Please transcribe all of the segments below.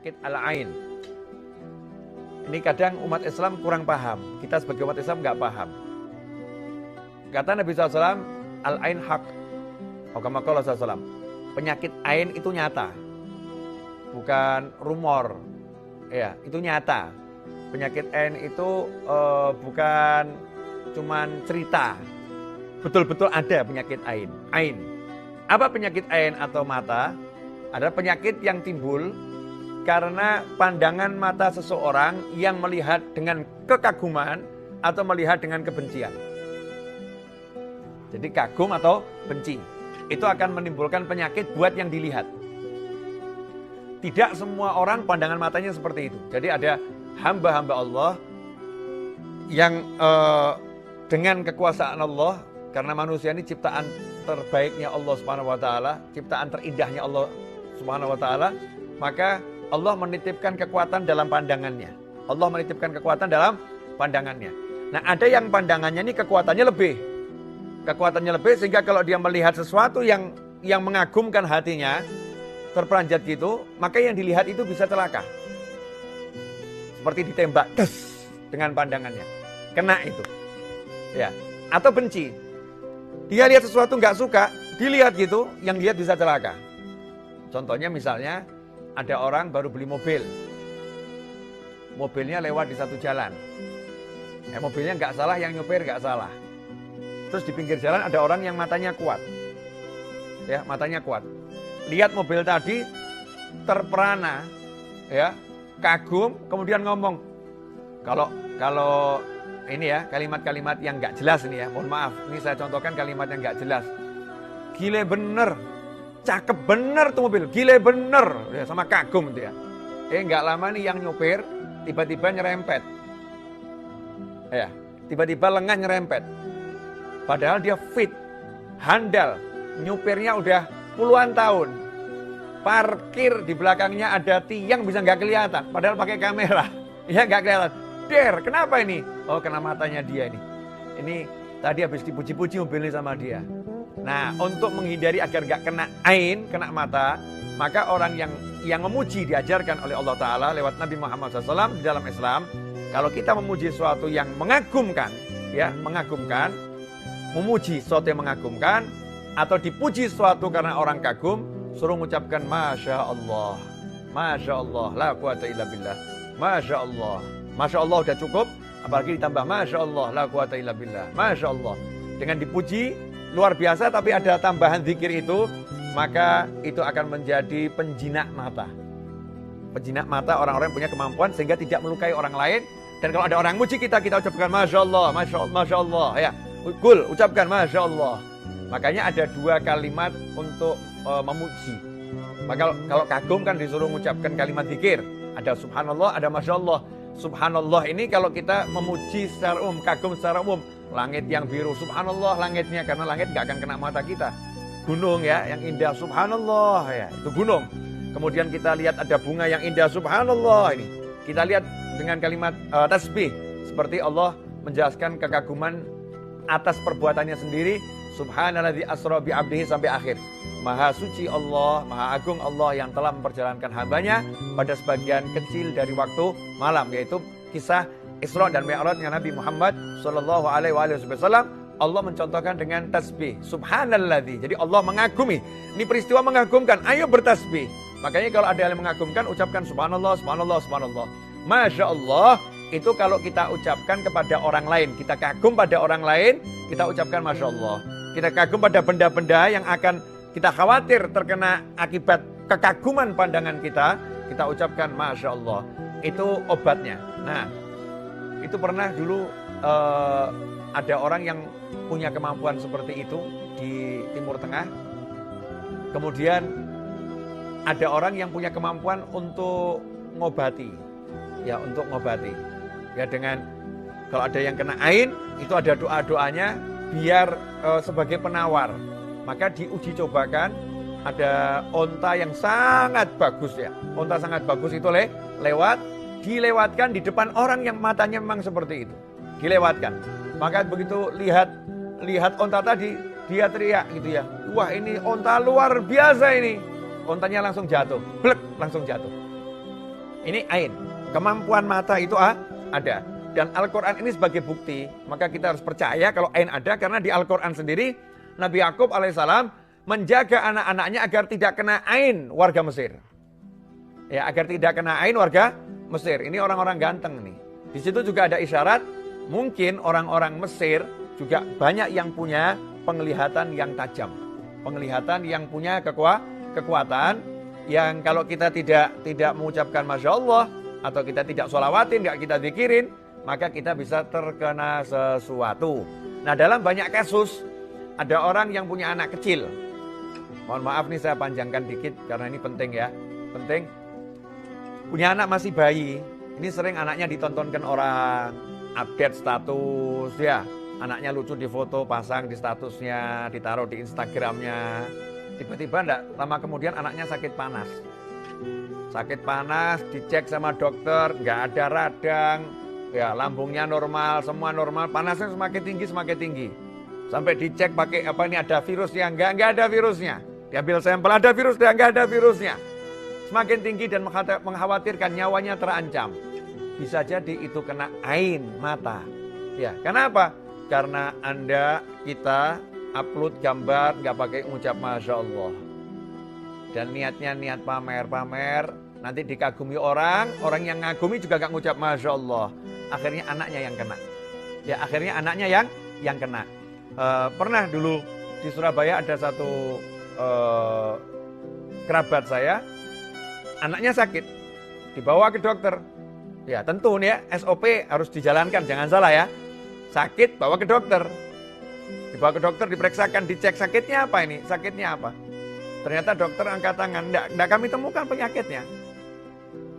penyakit al-ain. Ini kadang umat Islam kurang paham. Kita sebagai umat Islam nggak paham. Kata Nabi SAW, al-ain haq. Kama qala SAW, penyakit ain itu nyata, bukan rumor. Ya, itu nyata. Penyakit ain itu bukan cuman cerita. Betul-betul ada penyakit ain. Ain. Apa penyakit ain atau mata? Adalah penyakit yang timbul karena pandangan mata seseorang yang melihat dengan kekaguman atau melihat dengan kebencian. Jadi kagum atau benci. Itu akan menimbulkan penyakit buat yang dilihat. Tidak semua orang pandangan matanya seperti itu. Jadi ada hamba-hamba Allah yang dengan kekuasaan Allah, karena manusia ini ciptaan terbaiknya Allah Subhanahu wa taala, ciptaan terindahnya Allah Subhanahu wa taala, maka Allah menitipkan kekuatan dalam pandangannya. Allah menitipkan kekuatan dalam pandangannya. Nah, ada yang pandangannya ini kekuatannya lebih. Kekuatannya lebih sehingga kalau dia melihat sesuatu yang mengagumkan hatinya, terperanjat gitu, maka yang dilihat itu bisa celaka. Seperti ditembak dengan pandangannya. Kena itu. Ya, atau benci. Dia lihat sesuatu nggak suka, dilihat gitu, yang lihat bisa celaka. Contohnya misalnya ada orang baru beli mobil. Mobilnya lewat di satu jalan. Mobilnya nggak salah, yang nyopir nggak salah. Terus di pinggir jalan ada orang yang matanya kuat. Ya, matanya kuat. Lihat mobil tadi, terperana, ya, kagum, kemudian ngomong. Kalau ini ya, kalimat-kalimat yang nggak jelas ini ya, mohon maaf, ini saya contohkan kalimat yang nggak jelas. Gile bener, cakep bener tuh mobil, gile bener, ya, sama kagum itu ya. Nggak lama nih yang nyopir tiba-tiba nyerempet, ya, tiba-tiba lengah nyerempet. Padahal dia fit, handal, nyupirnya udah puluhan tahun. Parkir di belakangnya ada tiang bisa nggak kelihatan, padahal pakai kamera, ya nggak kelihatan. Der, kenapa ini? Oh, kena matanya dia ini. Ini tadi habis dipuji-puji mobil ini sama dia. Nah, untuk menghindari agar nggak kena ain, kena mata, maka orang yang memuji diajarkan oleh Allah Ta'ala lewat Nabi Muhammad SAW di dalam Islam. Kalau kita memuji sesuatu yang mengagumkan, ya, mengagumkan, memuji sesuatu yang mengagumkan, atau dipuji sesuatu karena orang kagum, suruh mengucapkan Masya Allah. Masya Allah, la quwata illa billah. Masya Allah. Masya Allah udah cukup, apalagi ditambah Masya Allah, la quwata illa billah. Masya Allah. Dengan dipuji, luar biasa, tapi ada tambahan zikir itu, maka itu akan menjadi penjinak mata. Penjinak mata orang-orang yang punya kemampuan sehingga tidak melukai orang lain. Dan kalau ada orang muji kita ucapkan Masya Allah, Masya Allah, Masya Allah. Ya. Kul, ucapkan Masya Allah. Makanya ada dua kalimat untuk memuji. Maka kalau kagum kan disuruh mengucapkan kalimat zikir. Ada Subhanallah, ada Masya Allah. Subhanallah ini kalau kita memuji secara umum, kagum secara umum. Langit yang biru, Subhanallah langitnya, karena langit gak akan kena mata kita. Gunung ya, yang indah, Subhanallah ya, itu gunung. Kemudian kita lihat ada bunga yang indah, Subhanallah ini. Kita lihat dengan kalimat tasbih. Seperti Allah menjelaskan kekaguman atas perbuatannya sendiri, Subhanalladzi asra bi 'abdihi sampai akhir. Maha suci Allah, maha agung Allah yang telah memperjalankan hambanya pada sebagian kecil dari waktu malam, yaitu kisah Isra dan Mi'rajnya Nabi Muhammad sallallahu alaihi wasallam. Allah mencontohkan dengan tasbih, Subhanalladzi. Jadi Allah mengagumi. Ini peristiwa mengagumkan, ayo bertasbih. Makanya kalau ada yang mengagumkan, ucapkan Subhanallah, Subhanallah, Subhanallah. Masya Allah. Itu kalau kita ucapkan kepada orang lain, kita kagum pada orang lain, kita ucapkan Masya Allah. Kita kagum pada benda-benda yang akan kita khawatir terkena akibat kekaguman pandangan kita ucapkan Masya Allah. Itu obatnya. Nah, itu pernah dulu ada orang yang punya kemampuan seperti itu di Timur Tengah. Kemudian ada orang yang punya kemampuan untuk ngobati. Ya, untuk ngobati. Ya, dengan kalau ada yang kena ain, itu ada doa-doanya biar sebagai penawar. Maka diuji cobakan, ada onta yang sangat bagus ya. Onta sangat bagus itu dilewatkan di depan orang yang matanya memang seperti itu. Dilewatkan. Maka begitu lihat onta tadi, dia teriak gitu ya. Wah, ini onta luar biasa ini. Ontanya langsung jatuh. Blek, langsung jatuh. Ini ain. Kemampuan mata itu ada. Dan Al-Quran ini sebagai bukti. Maka kita harus percaya kalau ain ada. Karena di Al-Quran sendiri, Nabi Yakub alaihissalam menjaga anak-anaknya agar tidak kena ain warga Mesir. Ya, agar tidak kena ain warga Mesir. Ini orang-orang ganteng nih. Di situ juga ada isyarat. Mungkin orang-orang Mesir juga banyak yang punya penglihatan yang tajam. Penglihatan yang punya kekuatan. Yang kalau kita tidak mengucapkan Masya Allah. Atau kita tidak sholawatin, nggak kita zikirin, maka kita bisa terkena sesuatu. Nah, dalam banyak kasus, ada orang yang punya anak kecil. Mohon maaf nih saya panjangkan dikit, karena ini penting ya. Penting. Punya anak masih bayi. Ini sering anaknya ditontonkan orang, update status, ya. Anaknya lucu di foto, pasang di statusnya, ditaruh di Instagramnya. Tiba-tiba enggak lama kemudian anaknya sakit panas. Sakit panas, dicek sama dokter, nggak ada radang, ya lambungnya normal, semua normal, panasnya semakin tinggi. Sampai dicek pakai apa ini ada virusnya, nggak ada virusnya. Diambil sampel, ada virus, nggak ada virusnya. Semakin tinggi dan mengkhawatirkan nyawanya terancam. Bisa jadi itu kena ain mata. Ya, kenapa? Karena kita upload gambar nggak pakai ucap Masya Allah. Dan niatnya niat pamer, nanti dikagumi orang yang ngagumi juga gak ngucap Masya Allah. Akhirnya anaknya yang kena. Ya, akhirnya anaknya yang kena. Pernah dulu di Surabaya ada satu kerabat saya, anaknya sakit, dibawa ke dokter. Ya tentu nih ya, SOP harus dijalankan, jangan salah ya. Sakit, bawa ke dokter. Dibawa ke dokter, diperiksakan, dicek sakitnya apa ini, sakitnya apa. Ternyata dokter angkat tangan, enggak kami temukan penyakitnya.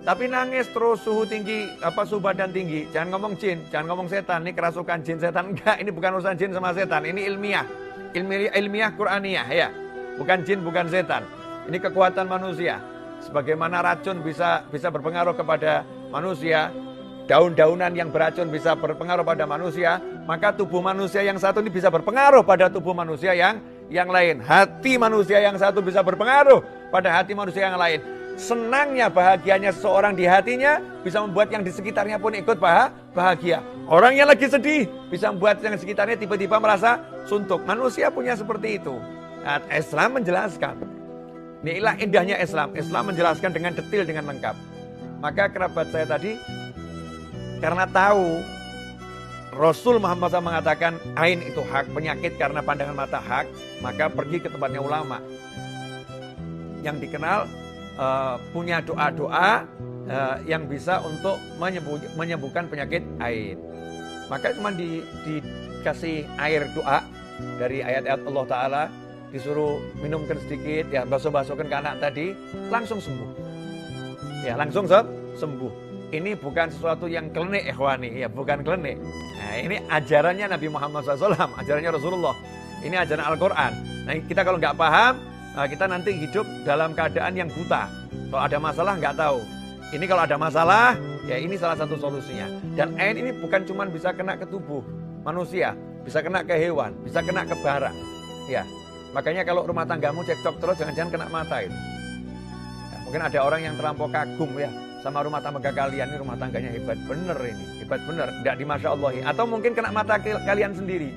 Tapi nangis terus, suhu tinggi, suhu badan tinggi. Jangan ngomong jin, jangan ngomong setan, ini kerasukan jin setan. Enggak, ini bukan urusan jin sama setan, ini ilmiah. Ilmiah Qur'aniyah ya. Bukan jin, bukan setan. Ini kekuatan manusia. Sebagaimana racun bisa berpengaruh kepada manusia, daun-daunan yang beracun bisa berpengaruh pada manusia, maka tubuh manusia yang satu ini bisa berpengaruh pada tubuh manusia yang lain. Hati manusia yang satu bisa berpengaruh pada hati manusia yang lain. Senangnya, bahagianya seseorang di hatinya bisa membuat yang di sekitarnya pun ikut bahagia. Orang yang lagi sedih bisa membuat yang di sekitarnya tiba-tiba merasa suntuk. Manusia punya seperti itu. Nah, Islam menjelaskan. Inilah indahnya Islam. Islam menjelaskan dengan detail, dengan lengkap. Maka kerabat saya tadi, karena tahu Rasul Muhammad SAW mengatakan ain itu hak, penyakit karena pandangan mata hak, maka pergi ke tempatnya ulama yang dikenal punya doa-doa yang bisa untuk menyembuhkan penyakit ain. Maka cuma dikasih air doa dari ayat-ayat Allah Ta'ala, disuruh minumkan sedikit, ya basuh-basuhkan ke anak tadi, langsung sembuh. Ya langsung sembuh. Ini bukan sesuatu yang klenik ikhwani, ya bukan klenik. Nah, ini ajarannya Nabi Muhammad SAW, ajarannya Rasulullah. Ini ajaran Al-Quran. Nah, kita kalau nggak paham, kita nanti hidup dalam keadaan yang buta. Kalau ada masalah nggak tahu. Ini kalau ada masalah, ya ini salah satu solusinya. Dan ain ini bukan cuma bisa kena ke tubuh manusia, bisa kena ke hewan, bisa kena ke barang. Ya, makanya kalau rumah tanggamu cekcok terus, jangan-jangan kena mata itu. Ya, mungkin ada orang yang terlampau kagum ya sama rumah tangga kalian, ini rumah tangganya hebat bener ini, hebat bener, tidak di Masya Allahi. Atau mungkin kena mata kalian sendiri.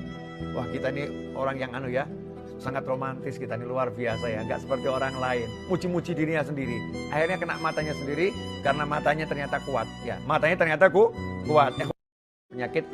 Wah, kita ini orang yang sangat romantis, kita ini luar biasa ya, nggak seperti orang lain. Muji-muji dirinya sendiri. Akhirnya kena matanya sendiri karena matanya ternyata kuat. Ya, matanya ternyata kuat. Penyakit